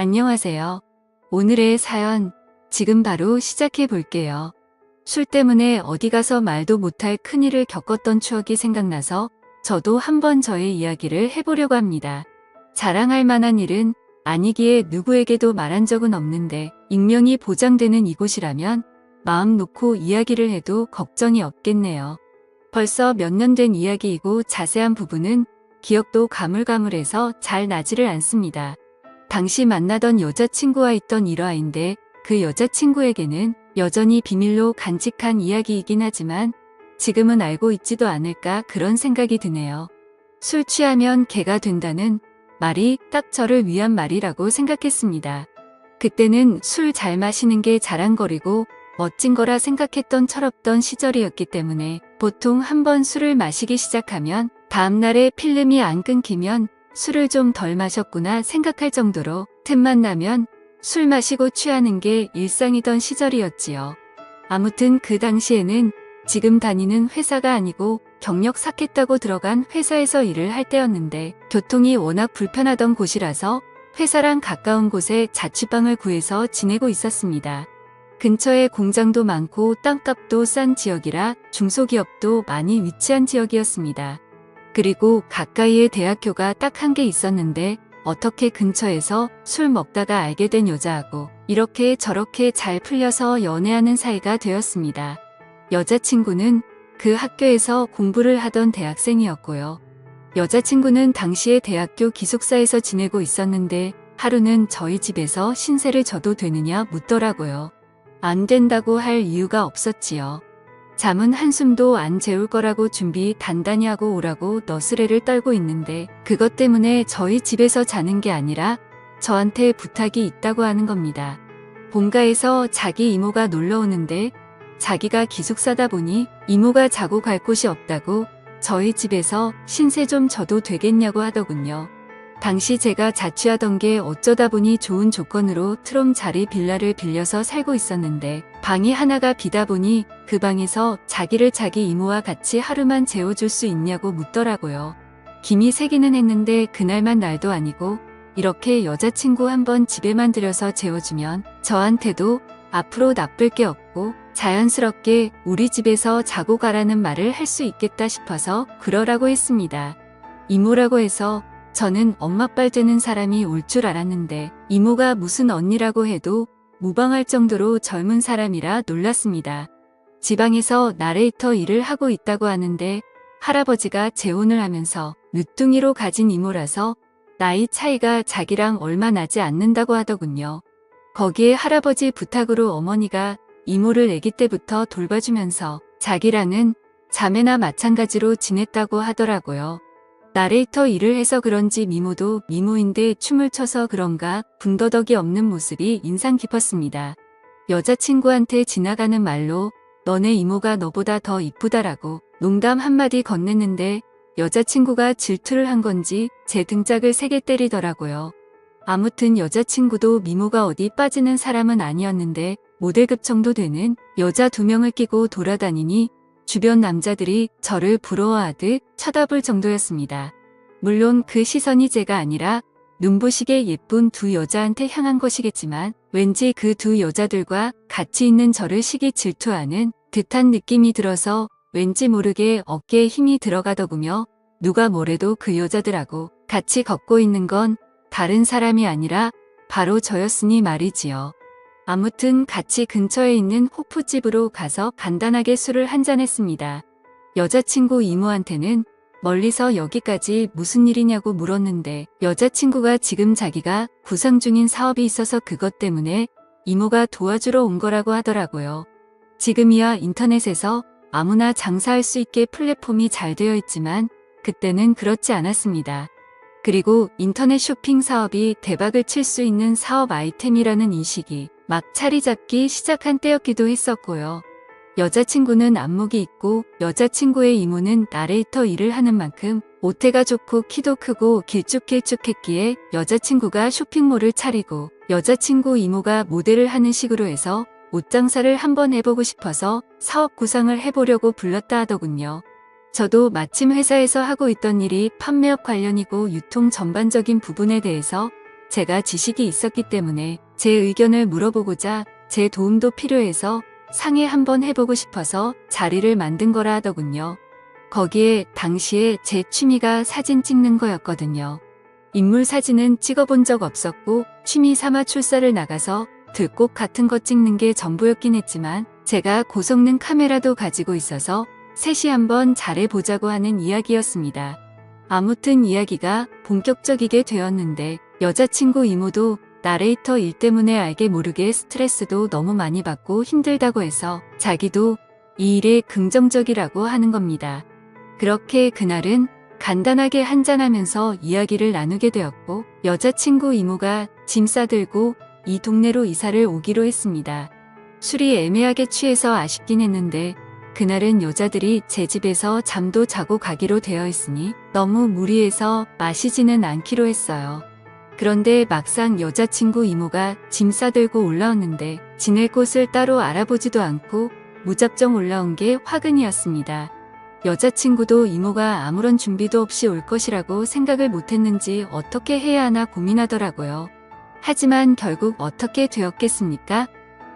안녕하세요. 오늘의 사연, 지금 바로 시작해 볼게요. 술 때문에 어디 가서 말도 못할 큰일을 겪었던 추억이 생각나서 저도 한번 저의 이야기를 해보려고 합니다. 자랑할 만한 일은 아니기에 누구에게도 말한 적은 없는데 익명이 보장되는 이곳이라면 마음 놓고 이야기를 해도 걱정이 없겠네요. 벌써 몇 년 된 이야기이고 자세한 부분은 기억도 가물가물해서 잘 나지를 않습니다. 당시 만나던 여자친구와 있던 일화인데 그 여자친구에게는 여전히 비밀로 간직한 이야기이긴 하지만 지금은 알고 있지도 않을까 그런 생각이 드네요. 술 취하면 개가 된다는 말이 딱 저를 위한 말이라고 생각했습니다. 그때는 술 잘 마시는 게 자랑거리고 멋진 거라 생각했던 철없던 시절이었기 때문에 보통 한번 술을 마시기 시작하면 다음날에 필름이 안 끊기면 술을 좀 덜 마셨구나 생각할 정도로 틈만 나면 술 마시고 취하는 게 일상이던 시절이었지요. 아무튼 그 당시에는 지금 다니는 회사가 아니고 경력 쌓겠다고 들어간 회사에서 일을 할 때였는데 교통이 워낙 불편하던 곳이라서 회사랑 가까운 곳에 자취방을 구해서 지내고 있었습니다. 근처에 공장도 많고 땅값도 싼 지역이라 중소기업도 많이 위치한 지역이었습니다. 그리고 가까이에 대학교가 딱 한 개 있었는데 어떻게 근처에서 술 먹다가 알게 된 여자하고 이렇게 저렇게 잘 풀려서 연애하는 사이가 되었습니다. 여자친구는 그 학교에서 공부를 하던 대학생이었고요. 여자친구는 당시에 대학교 기숙사에서 지내고 있었는데 하루는 저희 집에서 신세를 져도 되느냐 묻더라고요. 안 된다고 할 이유가 없었지요. 잠은 한숨도 안 재울 거라고 준비 단단히 하고 오라고 너스레를 떨고 있는데 그것 때문에 저희 집에서 자는 게 아니라 저한테 부탁이 있다고 하는 겁니다. 본가에서 자기 이모가 놀러 오는데 자기가 기숙사다 보니 이모가 자고 갈 곳이 없다고 저희 집에서 신세 좀 져도 되겠냐고 하더군요. 당시 제가 자취하던 게 어쩌다 보니 좋은 조건으로 트롬 자리 빌라를 빌려서 살고 있었는데 방이 하나가 비다 보니 그 방에서 자기를 자기 이모와 같이 하루만 재워줄 수 있냐고 묻더라고요. 김이 새기는 했는데 그날만 날도 아니고 이렇게 여자친구 한번 집에만 들여서 재워주면 저한테도 앞으로 나쁠 게 없고 자연스럽게 우리 집에서 자고 가라는 말을 할 수 있겠다 싶어서 그러라고 했습니다. 이모라고 해서 저는 엄마뻘 되는 사람이 올 줄 알았는데 이모가 무슨 언니라고 해도 무방할 정도로 젊은 사람이라 놀랐습니다. 지방에서 나레이터 일을 하고 있다고 하는데 할아버지가 재혼을 하면서 늦둥이로 가진 이모라서 나이 차이가 자기랑 얼마 나지 않는다고 하더군요. 거기에 할아버지 부탁으로 어머니가 이모를 아기 때부터 돌봐주면서 자기랑은 자매나 마찬가지로 지냈다고 하더라고요. 나레이터 일을 해서 그런지 미모도 미모인데 춤을 춰서 그런가 군더더기 없는 모습이 인상 깊었습니다. 여자친구한테 지나가는 말로 너네 이모가 너보다 더 이쁘다라고 농담 한마디 건넸는데 여자친구가 질투를 한 건지 제 등짝을 세게 때리더라고요. 아무튼 여자친구도 미모가 어디 빠지는 사람은 아니었는데 모델급 정도 되는 여자 2명을 끼고 돌아다니니 주변 남자들이 저를 부러워하듯 쳐다볼 정도였습니다. 물론 그 시선이 제가 아니라 눈부시게 예쁜 두 여자한테 향한 것이겠지만 왠지 그 두 여자들과 같이 있는 저를 시기 질투하는 듯한 느낌이 들어서 왠지 모르게 어깨에 힘이 들어가더군요. 누가 뭐래도 그 여자들하고 같이 걷고 있는 건 다른 사람이 아니라 바로 저였으니 말이지요. 아무튼 같이 근처에 있는 호프집으로 가서 간단하게 술을 한잔 했습니다. 여자친구 이모한테는 멀리서 여기까지 무슨 일이냐고 물었는데 여자친구가 지금 자기가 구상 중인 사업이 있어서 그것 때문에 이모가 도와주러 온 거라고 하더라고요. 지금이야 인터넷에서 아무나 장사할 수 있게 플랫폼이 잘 되어 있지만 그때는 그렇지 않았습니다. 그리고 인터넷 쇼핑 사업이 대박을 칠 수 있는 사업 아이템이라는 인식이 막 자리 잡기 시작한 때였기도 했었고요. 여자친구는 안목이 있고 여자친구의 이모는 나레이터 일을 하는 만큼 오태가 좋고 키도 크고 길쭉길쭉했기에 여자친구가 쇼핑몰을 차리고 여자친구 이모가 모델을 하는 식으로 해서 옷장사를 한번 해보고 싶어서 사업 구상을 해보려고 불렀다 하더군요. 저도 마침 회사에서 하고 있던 일이 판매업 관련이고 유통 전반적인 부분에 대해서 제가 지식이 있었기 때문에 제 의견을 물어보고자 제 도움도 필요해서 상의 한번 해보고 싶어서 자리를 만든 거라 하더군요. 거기에 당시에 제 취미가 사진 찍는 거였거든요. 인물 사진은 찍어본 적 없었고 취미 삼아 출사를 나가서 들꽃 같은 거 찍는 게 전부였긴 했지만 제가 고성능 카메라도 가지고 있어서 셋이 한번 잘해보자고 하는 이야기였습니다. 아무튼 이야기가 본격적이게 되었는데 여자친구 이모도 나레이터 일 때문에 알게 모르게 스트레스도 너무 많이 받고 힘들다고 해서 자기도 이 일에 긍정적이라고 하는 겁니다. 그렇게 그날은 간단하게 한잔하면서 이야기를 나누게 되었고 여자친구 이모가 짐 싸들고 이 동네로 이사를 오기로 했습니다. 술이 애매하게 취해서 아쉽긴 했는데 그날은 여자들이 제 집에서 잠도 자고 가기로 되어 있으니 너무 무리해서 마시지는 않기로 했어요. 그런데 막상 여자친구 이모가 짐 싸들고 올라왔는데 지낼 곳을 따로 알아보지도 않고 무작정 올라온 게 화근이었습니다. 여자친구도 이모가 아무런 준비도 없이 올 것이라고 생각을 못했는지 어떻게 해야 하나 고민하더라고요. 하지만 결국 어떻게 되었겠습니까?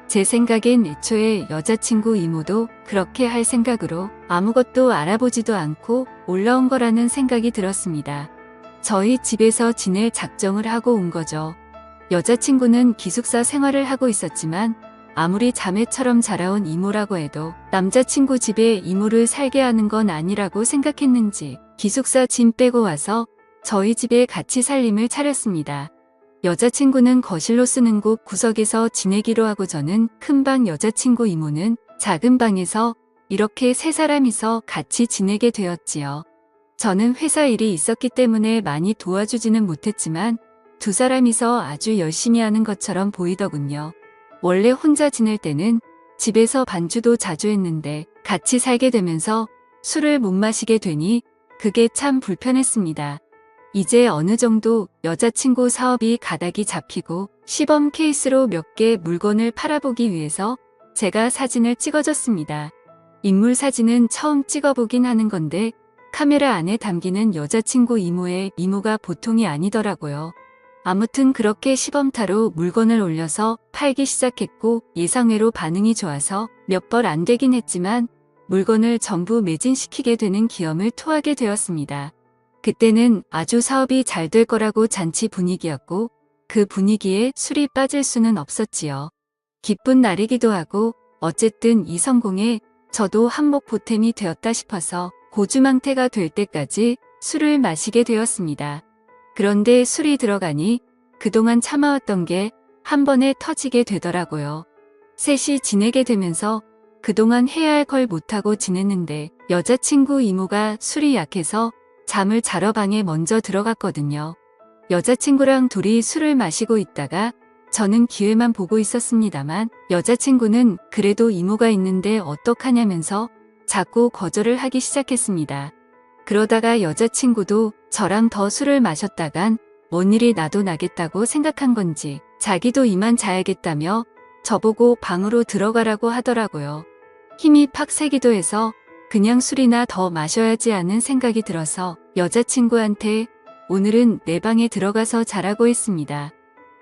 제 생각엔 애초에 여자친구 이모도 그렇게 할 생각으로 아무것도 알아보지도 않고 올라온 거라는 생각이 들었습니다. 저희 집에서 지낼 작정을 하고 온 거죠. 여자친구는 기숙사 생활을 하고 있었지만 아무리 자매처럼 자라온 이모라고 해도 남자친구 집에 이모를 살게 하는 건 아니라고 생각했는지 기숙사 짐 빼고 와서 저희 집에 같이 살림을 차렸습니다. 여자친구는 거실로 쓰는 곳 구석에서 지내기로 하고 저는 큰 방, 여자친구 이모는 작은 방에서 이렇게 세 사람이서 같이 지내게 되었지요. 저는 회사 일이 있었기 때문에 많이 도와주지는 못했지만 두 사람이서 아주 열심히 하는 것처럼 보이더군요. 원래 혼자 지낼 때는 집에서 반주도 자주 했는데 같이 살게 되면서 술을 못 마시게 되니 그게 참 불편했습니다. 이제 어느 정도 여자친구 사업이 가닥이 잡히고 시범 케이스로 몇 개 물건을 팔아보기 위해서 제가 사진을 찍어줬습니다. 인물 사진은 처음 찍어보긴 하는 건데 카메라 안에 담기는 여자친구 이모의 미모가 보통이 아니더라고요. 아무튼 그렇게 시범타로 물건을 올려서 팔기 시작했고 예상외로 반응이 좋아서 몇 벌 안 되긴 했지만 물건을 전부 매진시키게 되는 기염을 토하게 되었습니다. 그때는 아주 사업이 잘 될 거라고 잔치 분위기였고 그 분위기에 술이 빠질 수는 없었지요. 기쁜 날이기도 하고 어쨌든 이 성공에 저도 한몫 보탬이 되었다 싶어서 고주망태가 될 때까지 술을 마시게 되었습니다. 그런데 술이 들어가니 그동안 참아왔던 게 한 번에 터지게 되더라고요. 셋이 지내게 되면서 그동안 해야 할 걸 못하고 지냈는데 여자친구 이모가 술이 약해서 잠을 자러 방에 먼저 들어갔거든요. 여자친구랑 둘이 술을 마시고 있다가 저는 기회만 보고 있었습니다만 여자친구는 그래도 이모가 있는데 어떡하냐면서 자꾸 거절을 하기 시작했습니다. 그러다가 여자친구도 저랑 더 술을 마셨다간 뭔 일이 나도 나겠다고 생각한 건지 자기도 이만 자야겠다며 저보고 방으로 들어가라고 하더라고요. 힘이 팍 세기도 해서 그냥 술이나 더 마셔야지 하는 생각이 들어서 여자친구한테 오늘은 내 방에 들어가서 자라고 했습니다.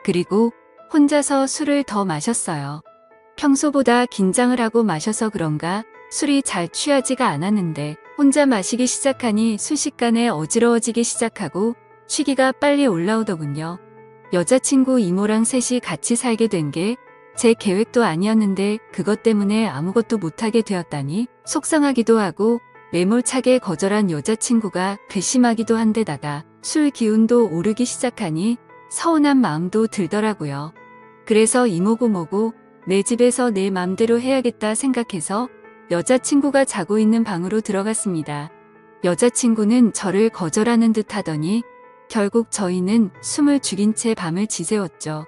그리고 혼자서 술을 더 마셨어요. 평소보다 긴장을 하고 마셔서 그런가 술이 잘 취하지가 않았는데 혼자 마시기 시작하니 순식간에 어지러워지기 시작하고 취기가 빨리 올라오더군요. 여자친구 이모랑 셋이 같이 살게 된 게 제 계획도 아니었는데 그것 때문에 아무것도 못하게 되었다니 속상하기도 하고 매몰차게 거절한 여자친구가 괘씸하기도 한데다가 술 기운도 오르기 시작하니 서운한 마음도 들더라고요. 그래서 이모고 뭐고 내 집에서 내 맘대로 해야겠다 생각해서 여자친구가 자고 있는 방으로 들어갔습니다. 여자친구는 저를 거절하는 듯 하더니 결국 저희는 숨을 죽인 채 밤을 지새웠죠.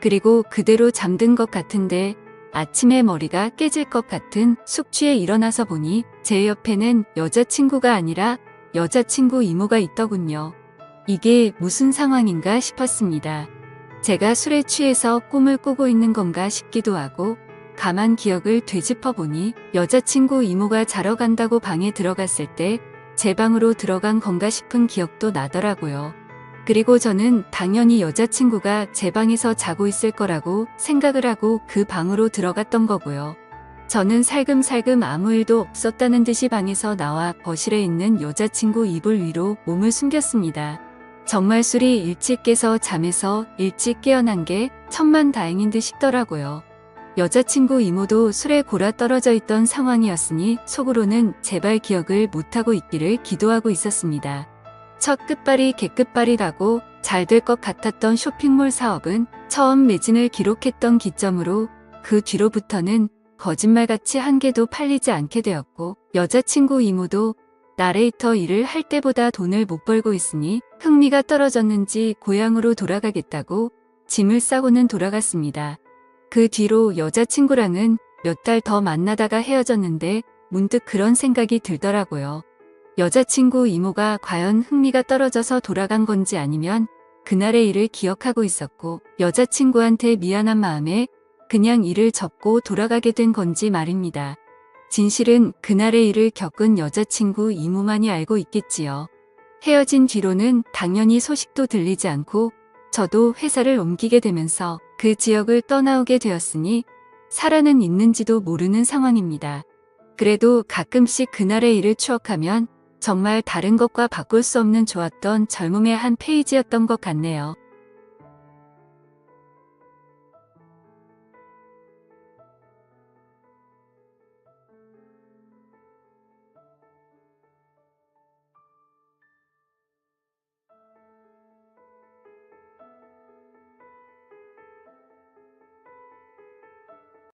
그리고 그대로 잠든 것 같은데 아침에 머리가 깨질 것 같은 숙취에 일어나서 보니 제 옆에는 여자친구가 아니라 여자친구 이모가 있더군요. 이게 무슨 상황인가 싶었습니다. 제가 술에 취해서 꿈을 꾸고 있는 건가 싶기도 하고 가만 기억을 되짚어 보니 여자친구 이모가 자러 간다고 방에 들어갔을 때 제 방으로 들어간 건가 싶은 기억도 나더라고요. 그리고 저는 당연히 여자친구가 제 방에서 자고 있을 거라고 생각을 하고 그 방으로 들어갔던 거고요. 저는 살금살금 아무 일도 없었다는 듯이 방에서 나와 거실에 있는 여자친구 이불 위로 몸을 숨겼습니다. 정말 술이 일찍 깨서 잠에서 일찍 깨어난 게 천만다행인 듯 싶더라고요. 여자친구 이모도 술에 골아 떨어져 있던 상황이었으니 속으로는 제발 기억을 못하고 있기를 기도하고 있었습니다. 첫 끝발이 개끝발이라고 잘 될 것 같았던 쇼핑몰 사업은 처음 매진을 기록했던 기점으로 그 뒤로부터는 거짓말같이 한 개도 팔리지 않게 되었고, 여자친구 이모도 나레이터 일을 할 때보다 돈을 못 벌고 있으니 흥미가 떨어졌는지 고향으로 돌아가겠다고 짐을 싸고는 돌아갔습니다. 그 뒤로 여자친구랑은 몇 달 더 만나다가 헤어졌는데 문득 그런 생각이 들더라고요. 여자친구 이모가 과연 흥미가 떨어져서 돌아간 건지 아니면 그날의 일을 기억하고 있었고 여자친구한테 미안한 마음에 그냥 일을 접고 돌아가게 된 건지 말입니다. 진실은 그날의 일을 겪은 여자친구 이모만이 알고 있겠지요. 헤어진 뒤로는 당연히 소식도 들리지 않고 저도 회사를 옮기게 되면서 그 지역을 떠나오게 되었으니 살아는 있는지도 모르는 상황입니다. 그래도 가끔씩 그날의 일을 추억하면 정말 다른 것과 바꿀 수 없는 좋았던 젊음의 한 페이지였던 것 같네요.